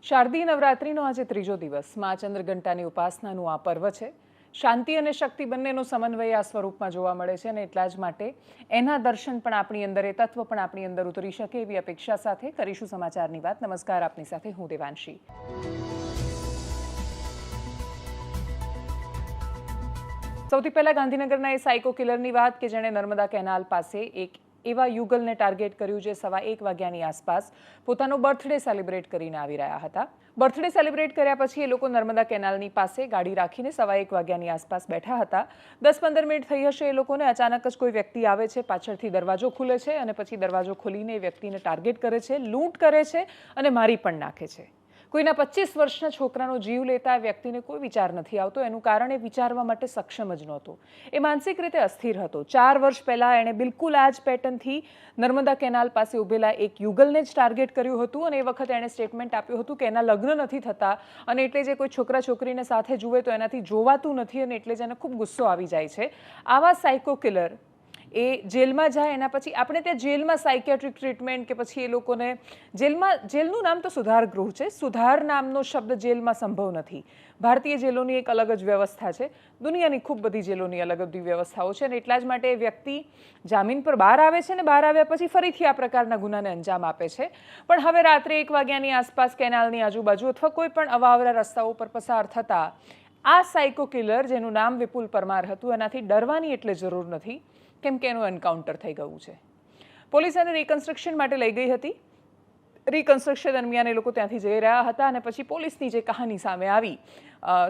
શારદીય નવરાત્રિનો આજે ત્રીજો દિવસ મા ચંદ્રઘંટાની ઉપાસનાનું આ પર્વ છે। શાંતિ અને શક્તિ બંનેનો સમન્વય આ સ્વરૂપમાં જોવા મળે છે અને એટલા જ માટે એના દર્શન પણ આપણી અંદર, એ તત્વ પણ આપણી અંદર ઉતરી શકે એવી અપેક્ષા સાથે કરીશું સમાચારની વાત। નમસ્કાર, આપની સાથે હું દેવાંશી। સૌથી પહેલા ગાંધીનગરના એ સાયકો કિલરની વાત કે જેણે નર્મદા કેનાલ પાસે એક એવા યુગલને ટાર્ગેટ કર્યું જે સવા 1 વાગ્યાની આસપાસ પોતાનો બર્થડે સેલિબ્રેટ કરીને આવી રહ્યા હતા। બર્થડે સેલિબ્રેટ કર્યા પછી એ લોકો નર્મદા કેનાલની પાસે ગાડી રાખીને સવા 1 વાગ્યાની આસપાસ બેઠા હતા। 10-15 મિનિટ થઈ હશે એ લોકોને, અચાનક જ કોઈ વ્યક્તિ આવે છે, પાછળથી દરવાજો ખુલે છે અને પછી દરવાજો ખોલીને એ વ્યક્તિને ટાર્ગેટ કરે છે, લૂંટ કરે છે અને મારી પણ નાખે છે। કોઈના 25 વર્ષના છોકરાનો જીવ લેતા વ્યક્તિને કોઈ વિચાર નથી આવતો। એનું કારણ એ વિચારવા માટે સક્ષમ જ નહોતો, એ માનસિક રીતે અસ્થિર હતો। 4 વર્ષ પહેલાં એણે બિલકુલ આ જ પેટર્નથી નર્મદા કેનાલ પાસે ઊભેલા એક યુગલને જ ટાર્ગેટ કર્યું હતું અને એ વખતે એણે સ્ટેટમેન્ટ આપ્યું હતું કે એના લગ્ન નથી થતા અને એટલે જે કોઈ છોકરા છોકરીને સાથે જુએ તો એનાથી જોવાતું નથી અને એટલે જ એને ખૂબ ગુસ્સો આવી જાય છે। આવા સાયકો કિલર એ જેલમાં જાય એના પછી આપણે ત્યાં જેલમાં સાયકિયાટ્રિક ટ્રીટમેન્ટ કે પછી એ લોકોને જેલનું નામ તો સુધાર ગૃહ છે, સુધાર નામનો શબ્દ જેલમાં સંભવ નથી। ભારતીય જેલોની એક અલગ જ વ્યવસ્થા છે, દુનિયાની ખૂબ બધી જેલોની અલગ બધી વ્યવસ્થાઓ છે અને એટલા જ માટે એ વ્યક્તિ જામીન પર બહાર આવે છે અને બહાર આવ્યા પછી ફરીથી આ પ્રકારના ગુનાને અંજામ આપે છે। પણ હવે રાત્રે 1 વાગ્યાની આસપાસ કેનાલની આજુબાજુ અથવા કોઈ પણ અવાવરા રસ્તાઓ પર પસાર થતા આ સાયકો કિલર જેનું નામ વિપુલ પરમાર હતું એનાથી ડરવાની એટલે જરૂર નથી, કેમ કે એનું એન્કાઉન્ટર થઈ ગયું છે। પોલીસ એને રિકન્સ્ટ્રક્શન માટે લઈ ગઈ હતી। રિકન્સ્ટ્રક્શન દરમિયાન એ લોકો ત્યાંથી જઈ રહ્યા હતા અને પછી પોલીસની જે કહાની સામે આવી,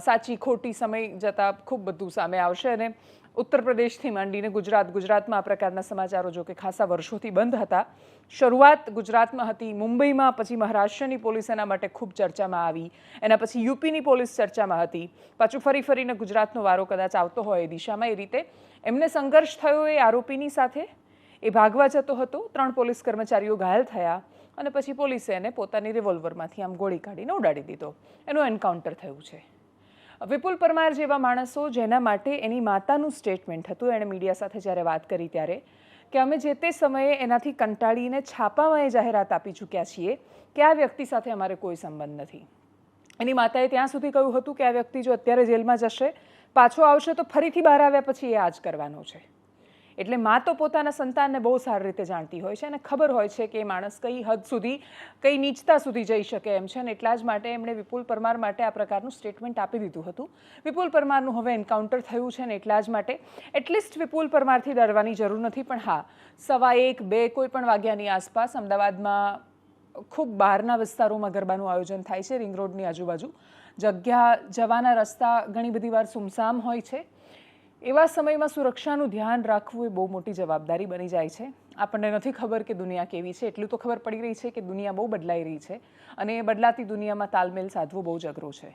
સાચી ખોટી સમય જતાં ખૂબ બધું સામે આવશે અને ઉત્તર પ્રદેશથી માંડીને ગુજરાતમાં આ પ્રકારના સમાચારો જો કે ખાસા વર્ષોથી બંધ હતા। શરૂઆત ગુજરાતમાં હતી, મુંબઈમાં, પછી મહારાષ્ટ્રની પોલીસ એના માટે ખૂબ ચર્ચામાં આવી, એના પછી યુપીની પોલીસ ચર્ચામાં હતી, પાછું ફરીને ગુજરાતનો વારો કદાચ આવતો હોય એ દિશામાં। એ રીતે એમને સંઘર્ષ થયો એ આરોપીની સાથે, એ ભાગવા જતો હતો, 3 પોલીસ કર્મચારીઓ ઘાયલ થયા અને પછી પોલીસે એને પોતાની રિવોલ્વરમાંથી આમ ગોળી કાઢીને ઉડાડી દીધો, એનું એન્કાઉન્ટર થયું છે। વિપુલ પરમાર જેવા માણસો જેના માટે એની માતાનું સ્ટેટમેન્ટ હતું, એણે મીડિયા સાથે જ્યારે વાત કરી ત્યારે કે અમે જે તે સમયે એનાથી કંટાળીને છાપામાં એ જાહેરાત આપી ચૂક્યા છીએ કે આ વ્યક્તિ સાથે અમારે કોઈ સંબંધ નથી। એની માતાએ ત્યાં સુધી કહ્યું હતું કે આ વ્યક્તિ જો અત્યારે જેલમાં જશે, પાછો આવશે તો ફરીથી બહાર આવ્યા પછી એ આ જ કરવાનો છે। એટલે મા તો પોતાના સંતાનને બહુ સારી રીતે જાણતી હોય છે અને ખબર હોય છે કે એ માણસ કઈ હદ સુધી, કઈ નીચતા સુધી જઈ શકે એમ છે અને એટલા જ માટે એમણે વિપુલ પરમાર માટે આ પ્રકારનું સ્ટેટમેન્ટ આપી દીધું હતું। વિપુલ પરમારનું હવે એન્કાઉન્ટર થયું છે અને એટલા જ માટે એટલીસ્ટ વિપુલ પરમારથી ડરવાની જરૂર નથી। પણ હા, સવા 1-2 કોઈ પણ વાગ્યાની આસપાસ અમદાવાદમાં ખૂબ બહારના વિસ્તારોમાં ગરબાનું આયોજન થાય છે, રિંગ રોડની આજુબાજુ જગ્યા જવાના રસ્તા ઘણી બધી વાર સુમસામ હોય છે। એવા સમયમાં સુરક્ષાનું ધ્યાન રાખવું એ બહુ મોટી જવાબદારી બની જાય છે। આપણને નથી ખબર કે દુનિયા કેવી છે, એટલું તો ખબર પડી રહી છે કે દુનિયા બહુ બદલાઈ રહી છે અને એ બદલાતી દુનિયામાં તાલમેલ સાધવો બહુ જ અઘરો છે।